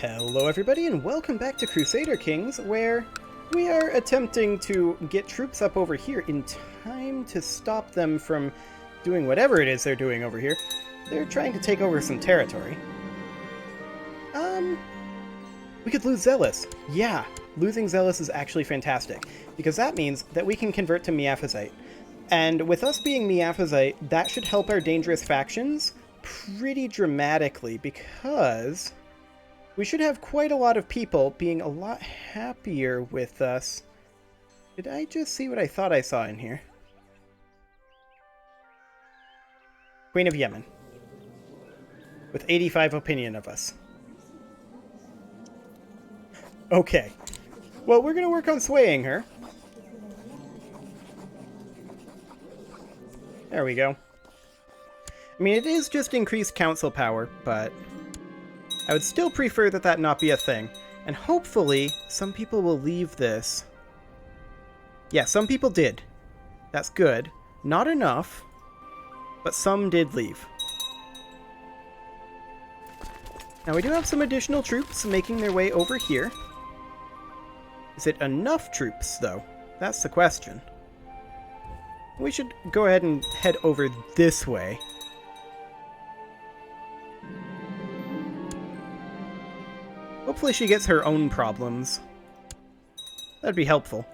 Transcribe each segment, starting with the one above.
Hello everybody and welcome back to Crusader Kings, where we are attempting to get troops up over here in time to stop them from doing whatever it is they're doing over here. They're trying to take over some territory. We could lose Zealous. Yeah, losing Zealous is actually fantastic, because that means that we can convert to Miaphysite. And with us being Miaphysite, that should help our dangerous factions pretty dramatically, because we should have quite a lot of people being a lot happier with us. Did I just see what I thought I saw in here? Queen of Yemen. With 85 opinion of us. Okay. Well, we're going to work on swaying her. There we go. I mean, it is just increased council power, but I would still prefer that that not be a thing. And hopefully, some people will leave this. Yeah, some people did. That's good. Not enough, but some did leave. Now, we do have some additional troops making their way over here. Is it enough troops, though? That's the question. We should go ahead and head over this way. Hopefully she gets her own problems. That'd be helpful.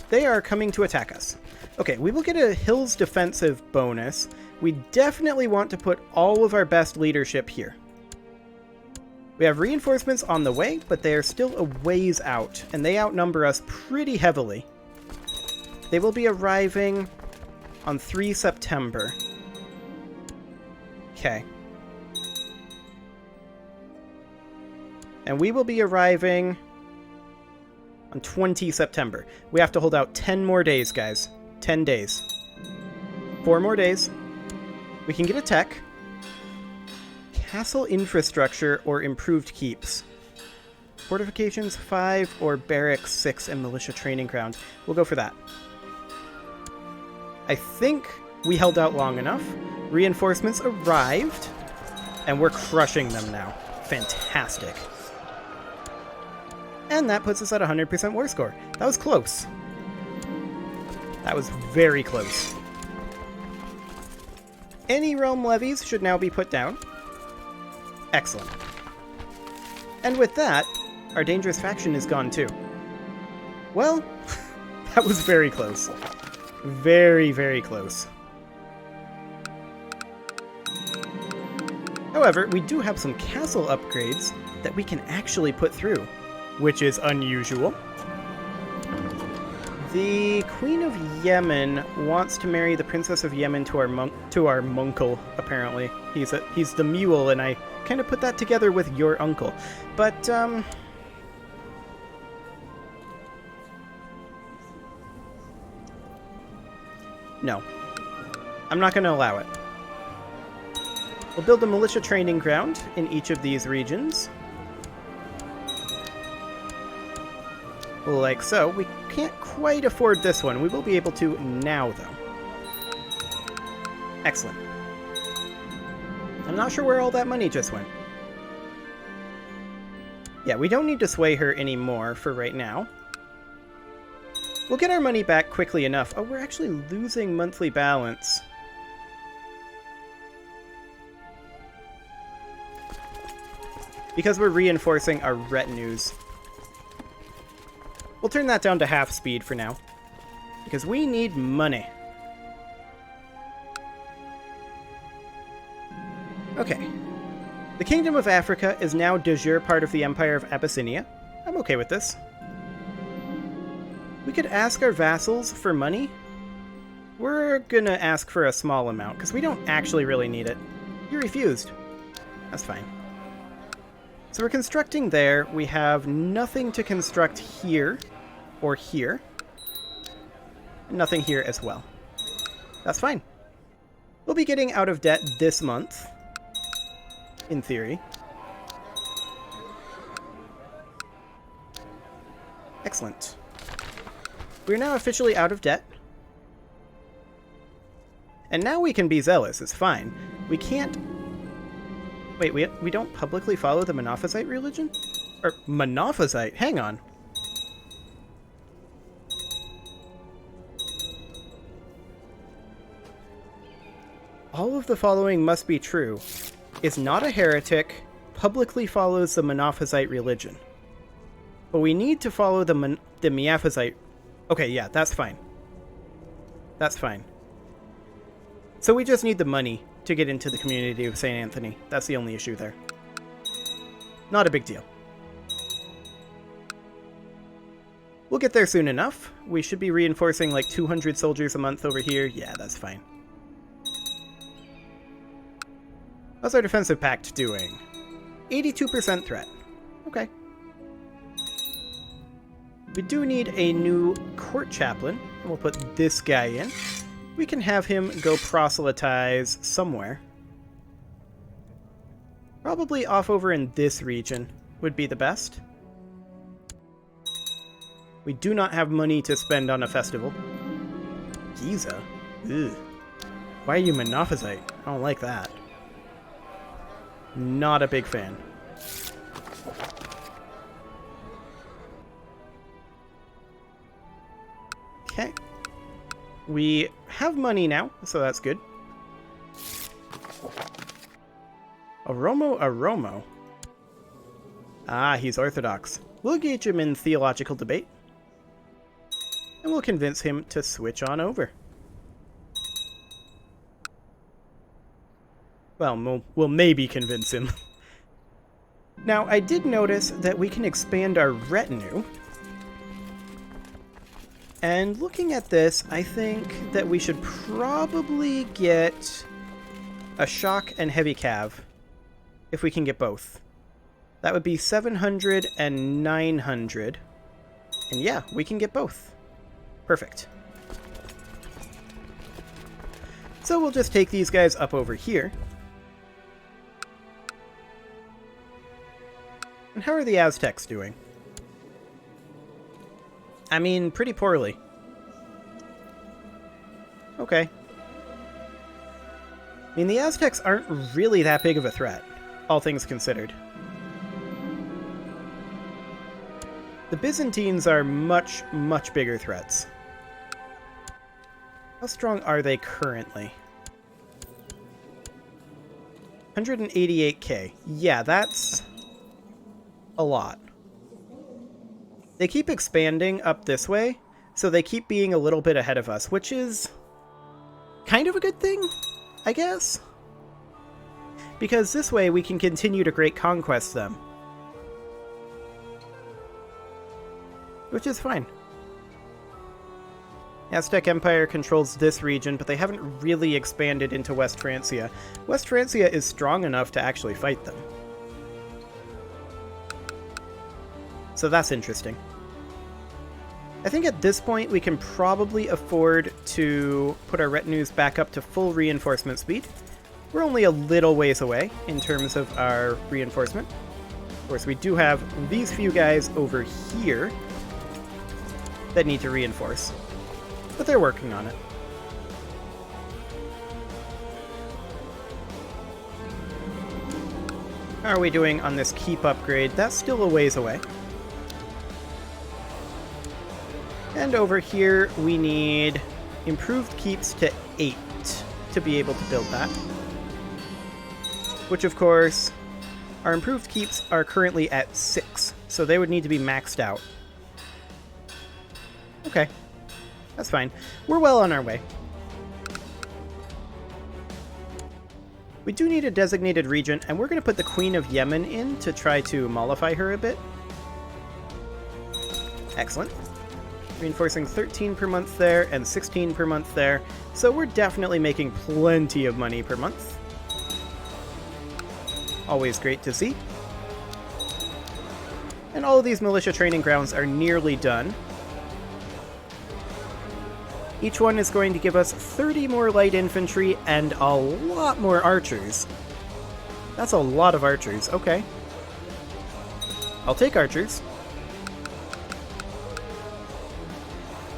They are coming to attack us. Okay, we will get a Hills defensive bonus. We definitely want to put all of our best leadership here. We have reinforcements on the way, but they are still a ways out, and they outnumber us pretty heavily. They will be arriving on 3 September. Okay. And we will be arriving on 20 September. We have to hold out 10 more days, guys. 10 days. 4 more days. We can get a tech. Castle infrastructure or improved keeps. Fortifications 5 or barracks 6 and militia training ground. We'll go for that. I think we held out long enough. Reinforcements arrived. And we're crushing them now. Fantastic. And that puts us at 100% war score. That was close. That was very close. Any realm levies should now be put down. Excellent. And with that, our dangerous faction is gone too. Well, that was very close. Very, very close. However, we do have some castle upgrades that we can actually put through, which is unusual. The Queen of Yemen wants to marry the Princess of Yemen to our uncle, apparently. He's the mule, and I kind of put that together with your uncle. But, no. I'm not going to allow it. We'll build a militia training ground in each of these regions. Like so. We can't quite afford this one. We will be able to now, though. Excellent. I'm not sure where all that money just went. Yeah, we don't need to sway her anymore for right now. We'll get our money back quickly enough. Oh, we're actually losing monthly balance. Because we're reinforcing our retinues. We'll turn that down to half speed for now, because we need money. Okay. The Kingdom of Africa is now de jure part of the Empire of Abyssinia. I'm okay with this. We could ask our vassals for money. We're gonna ask for a small amount, because we don't actually really need it. You refused. That's fine. So we're constructing there. We have nothing to construct here. Or here. Nothing here as well. That's fine. We'll be getting out of debt this month. In theory. Excellent. We're now officially out of debt. And now we can be zealous. It's fine. We can't Wait, we don't publicly follow the Monophysite religion? Or Monophysite? Hang on. All of the following must be true. Is not a heretic, publicly follows the Monophysite religion. But we need to follow the Miaphysite. Okay, yeah, that's fine. That's fine. So we just need the money to get into the community of St. Anthony. That's the only issue there. Not a big deal. We'll get there soon enough. We should be reinforcing like 200 soldiers a month over here. Yeah, that's fine. How's our defensive pact doing? 82% threat. Okay. We do need a new court chaplain. We'll put this guy in. We can have him go proselytize somewhere. Probably off over in this region would be the best. We do not have money to spend on a festival. Giza? Ugh. Why are you Monophysite? I don't like that. Not a big fan. Okay. We have money now, so that's good. Aromo. Ah, he's Orthodox. We'll engage him in theological debate. And we'll convince him to switch on over. Well, we'll maybe convince him. Now, I did notice that we can expand our retinue. And looking at this, I think that we should probably get a shock and heavy cav, if we can get both. That would be 700 and 900. And yeah, we can get both. Perfect. So we'll just take these guys up over here. And how are the Aztecs doing? I mean, pretty poorly. Okay. I mean, the Aztecs aren't really that big of a threat, all things considered. The Byzantines are much, much bigger threats. How strong are they currently? 188k. Yeah, that's a lot. They keep expanding up this way, so they keep being a little bit ahead of us, which is kind of a good thing, I guess. Because this way we can continue to great conquest them. Which is fine. Aztec Empire controls this region, but they haven't really expanded into West Francia. West Francia is strong enough to actually fight them. So that's interesting. I think at this point we can probably afford to put our retinues back up to full reinforcement speed. We're only a little ways away in terms of our reinforcement. Of course, we do have these few guys over here that need to reinforce, but they're working on it. How are we doing on this keep upgrade? That's still a ways away. And over here, we need improved keeps to 8 to be able to build that. Which, of course, our improved keeps are currently at 6, so they would need to be maxed out. Okay, that's fine. We're well on our way. We do need a designated regent, and we're going to put the Queen of Yemen in to try to mollify her a bit. Excellent. Reinforcing 13 per month there and 16 per month there, so we're definitely making plenty of money per month. Always great to see. And all of these militia training grounds are nearly done. Each one is going to give us 30 more light infantry and a lot more archers. That's a lot of archers. Okay. I'll take archers.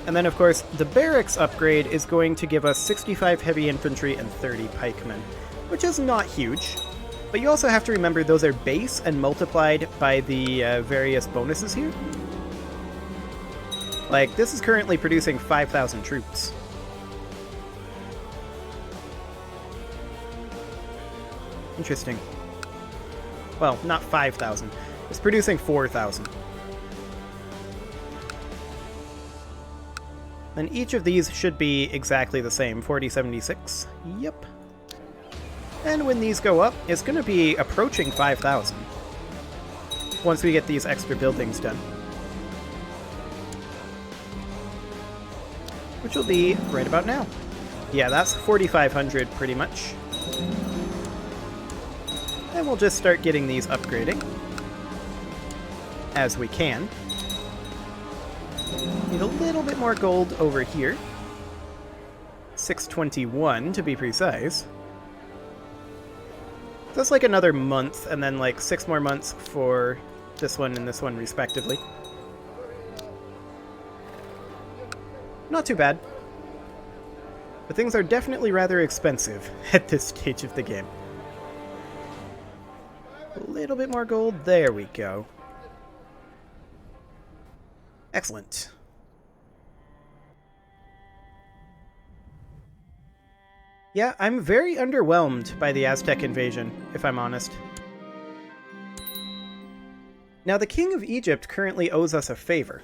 And then, of course, the barracks upgrade is going to give us 65 heavy infantry and 30 pikemen, which is not huge, But you also have to remember those are base and multiplied by the various bonuses here. Like, this is currently producing 5,000 troops. Interesting. Well, not 5,000. It's producing 4,000. And each of these should be exactly the same. 4076. Yep. And when these go up, it's going to be approaching 5,000. Once we get these extra buildings done. Which will be right about now. Yeah, that's 4,500 pretty much. And we'll just start getting these upgrading. As we can. Need a little bit more gold over here. 621 to be precise. That's like another month, and then like 6 more months for this one and this one respectively. Not too bad. But things are definitely rather expensive at this stage of the game. A little bit more gold. There we go. Excellent. Yeah, I'm very underwhelmed by the Aztec invasion, if I'm honest. Now, the King of Egypt currently owes us a favor,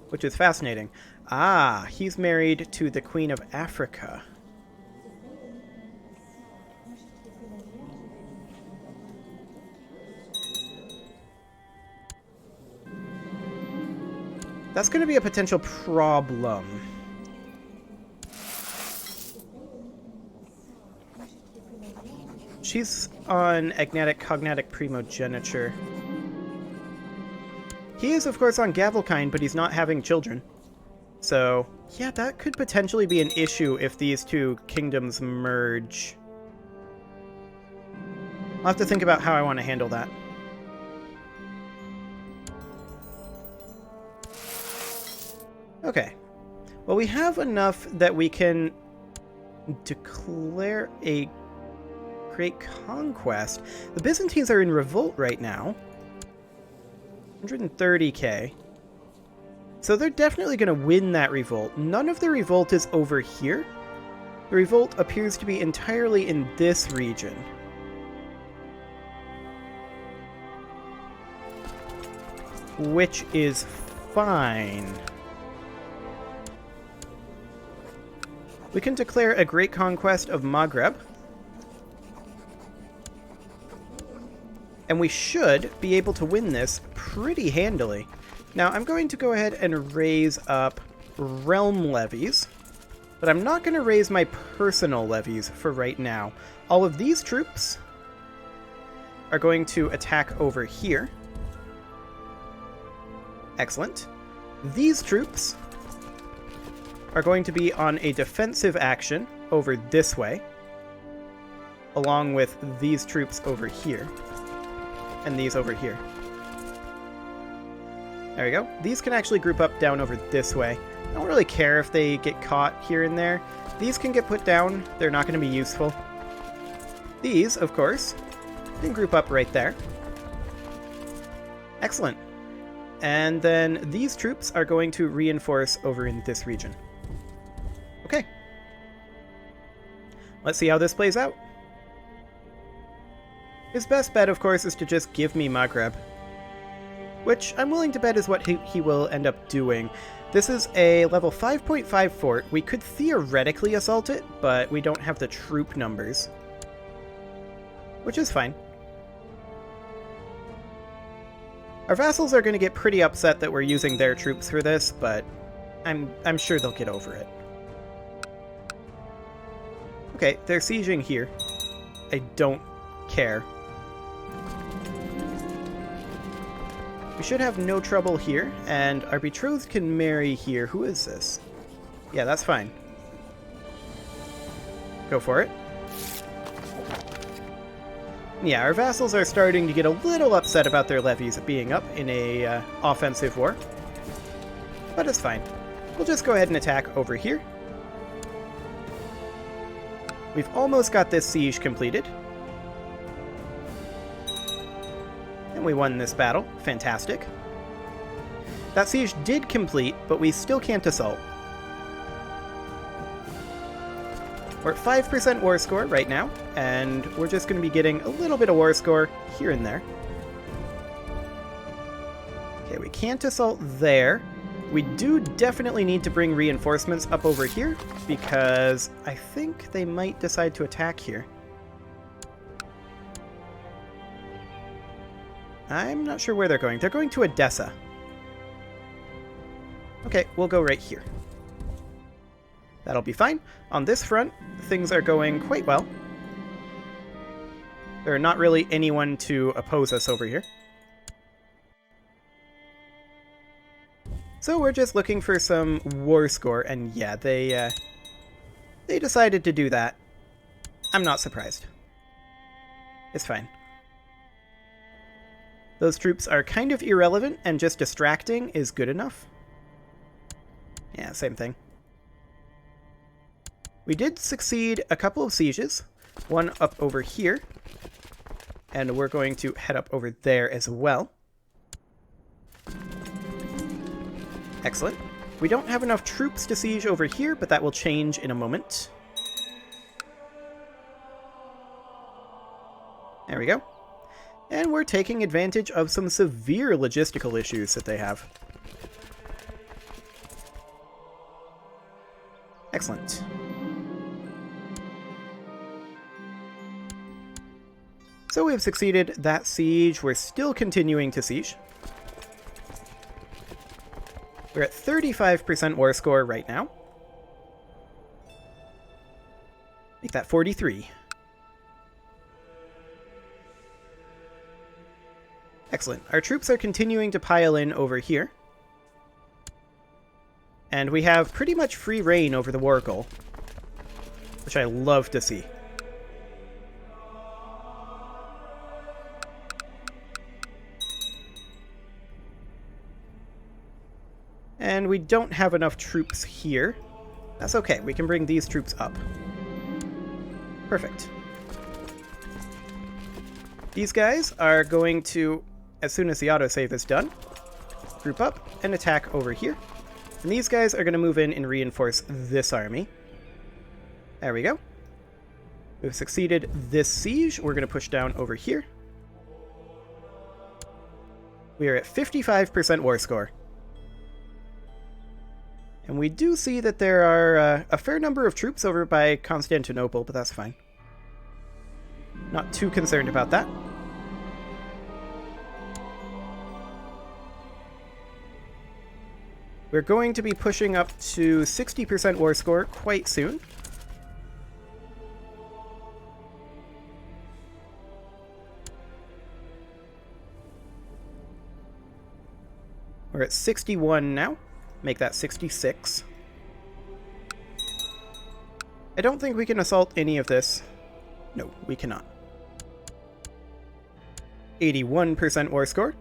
which is fascinating. Ah, he's married to the Queen of Africa. That's going to be a potential problem. She's on agnatic cognatic primogeniture. He is, of course, on Gavelkind, but he's not having children. So, yeah, that could potentially be an issue if these two kingdoms merge. I'll have to think about how I want to handle that. Okay. Well, we have enough that we can declare a great conquest. The Byzantines are in revolt right now. 130k. So they're definitely going to win that revolt. None of the revolt is over here. The revolt appears to be entirely in this region. Which is fine. We can declare a great conquest of Maghreb. And we should be able to win this pretty handily. Now, I'm going to go ahead and raise up realm levies. But I'm not going to raise my personal levies for right now. All of these troops are going to attack over here. Excellent. These troops are going to be on a defensive action over this way, along with these troops over here, and these over here. There we go. These can actually group up down over this way. I don't really care if they get caught here and there. These can get put down. They're not going to be useful. These, of course, can group up right there. Excellent. And then these troops are going to reinforce over in this region. Okay. Let's see how this plays out. His best bet, of course, is to just give me Maghreb. Which I'm willing to bet is what he will end up doing. This is a level 5.5 fort. We could theoretically assault it, but we don't have the troop numbers. Which is fine. Our vassals are going to get pretty upset that we're using their troops for this, but I'm sure they'll get over it. Okay, they're sieging here. I don't care. We should have no trouble here, and our betrothed can marry here. Who is this? Yeah, that's fine. Go for it. Yeah, our vassals are starting to get a little upset about their levies being up in a offensive war. But it's fine. We'll just go ahead and attack over here. We've almost got this siege completed. And we won this battle. Fantastic. That siege did complete, but we still can't assault. We're at 5% war score right now, and we're just going to be getting a little bit of war score here and there. Okay, we can't assault there. We do definitely need to bring reinforcements up over here, because I think they might decide to attack here. I'm not sure where they're going. They're going to Edessa. Okay, we'll go right here. That'll be fine. On this front, things are going quite well. There are not really anyone to oppose us over here. So we're just looking for some war score, and yeah, they decided to do that. I'm not surprised. It's fine. Those troops are kind of irrelevant, and just distracting is good enough. Yeah, same thing. We did succeed a couple of sieges, one up over here, and we're going to head up over there as well. Excellent. We don't have enough troops to siege over here, but that will change in a moment. There we go. And we're taking advantage of some severe logistical issues that they have. Excellent. So we have succeeded that siege. We're still continuing to siege. We're at 35% war score right now. Make that 43. Excellent. Our troops are continuing to pile in over here. And we have pretty much free reign over the war goal, which I love to see. And we don't have enough troops here. That's okay. We can bring these troops up. Perfect. These guys are going to, as soon as the autosave is done, group up and attack over here. And these guys are going to move in and reinforce this army. There we go. We've succeeded this siege. We're going to push down over here. We are at 55% war score. And we do see that there are a fair number of troops over by Constantinople, but that's fine. Not too concerned about that. We're going to be pushing up to 60% war score quite soon. We're at 61 now. Make that 66. I don't think we can assault any of this. No, we cannot. 81% war score.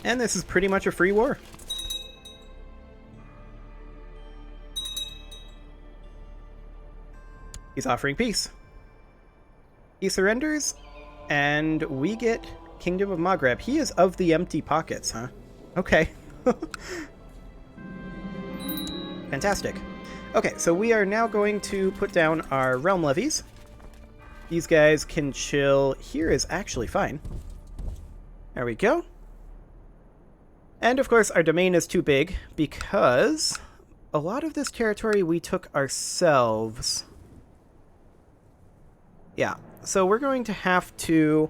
And this is pretty much a free war. He's offering peace. He surrenders, and we get Kingdom of Maghreb. He is of the empty pockets, huh? Okay. Fantastic. Okay, so we are now going to put down our realm levies. These guys can chill. Here is actually fine. There we go. And of course, our domain is too big because a lot of this territory we took ourselves. Yeah, so we're going to have to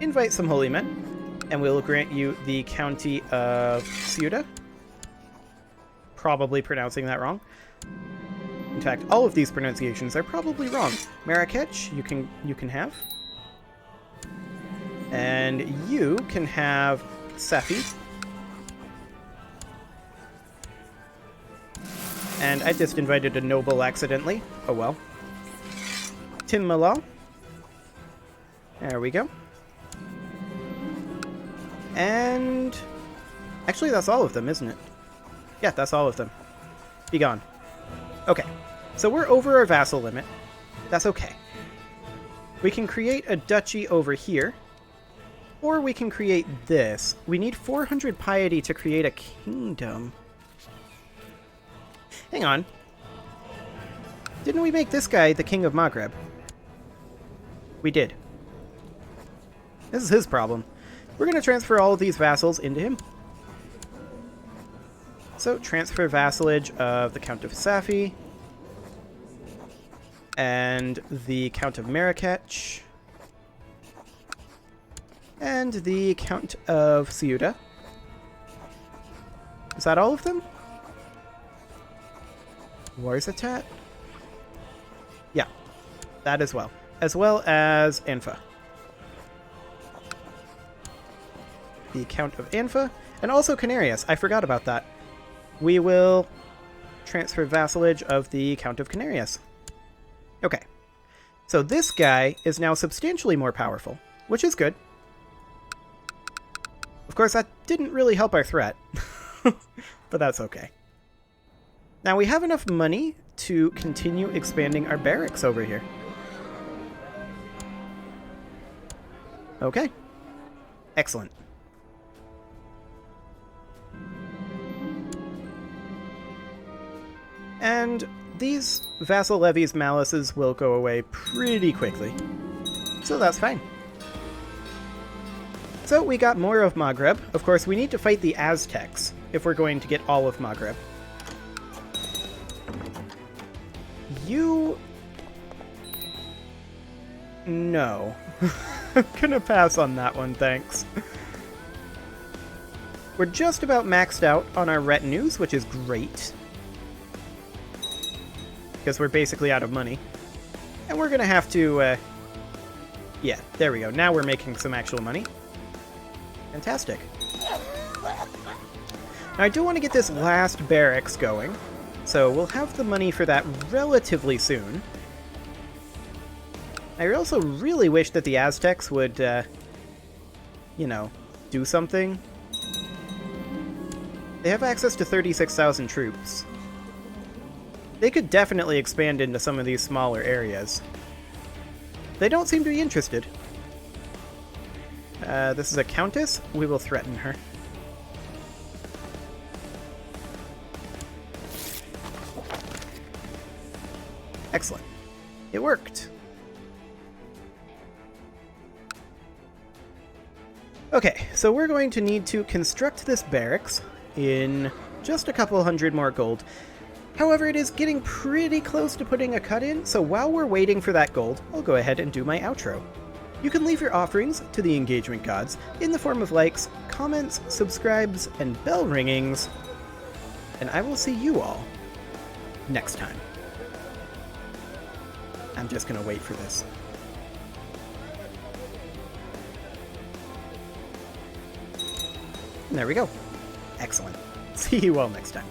invite some holy men, and we'll grant you the county of Ceuta. Probably pronouncing that wrong. In fact, all of these pronunciations are probably wrong. Marrakech, you can have. And you can have Safi. And I just invited a noble accidentally. Oh well. Tinmala. There we go. And actually, that's all of them, isn't it? Yeah, that's all of them. Be gone. Okay, so we're over our vassal limit. That's okay. We can create a duchy over here. Or we can create this. We need 400 piety to create a kingdom. Hang on. Didn't we make this guy the king of Maghreb? We did. This is his problem. We're going to transfer all of these vassals into him. So, transfer vassalage of the Count of Safi. And the Count of Marrakech. And the Count of Ceuta. Is that all of them? Warzatat? Yeah, that as well. As well as Anfa. The Count of Anfa. And also Canarius. I forgot about that. We will transfer vassalage of the Count of Canarius. Okay. So this guy is now substantially more powerful, which is good. Of course, that didn't really help our threat, but that's okay. Now we have enough money to continue expanding our barracks over here. Okay. Excellent. And these vassal levies malices will go away pretty quickly. So that's fine. So we got more of Maghreb. Of course, we need to fight the Aztecs if we're going to get all of Maghreb. You... No. I'm gonna pass on that one, thanks. We're just about maxed out on our retinues, which is great. Because we're basically out of money. And we're gonna have to, yeah, there we go. Now we're making some actual money. Fantastic. Now I do want to get this last barracks going, so we'll have the money for that relatively soon. I also really wish that the Aztecs would, you know, do something. They have access to 36,000 troops. They could definitely expand into some of these smaller areas. They don't seem to be interested. This is a countess. We will threaten her. Excellent. It worked. Okay, so we're going to need to construct this barracks in just a couple hundred more gold. However, it is getting pretty close to putting a cut in, so while we're waiting for that gold, I'll go ahead and do my outro. You can leave your offerings to the engagement gods in the form of likes, comments, subscribes, and bell ringings, and I will see you all next time. I'm just gonna wait for this. And there we go. Excellent. See you all next time.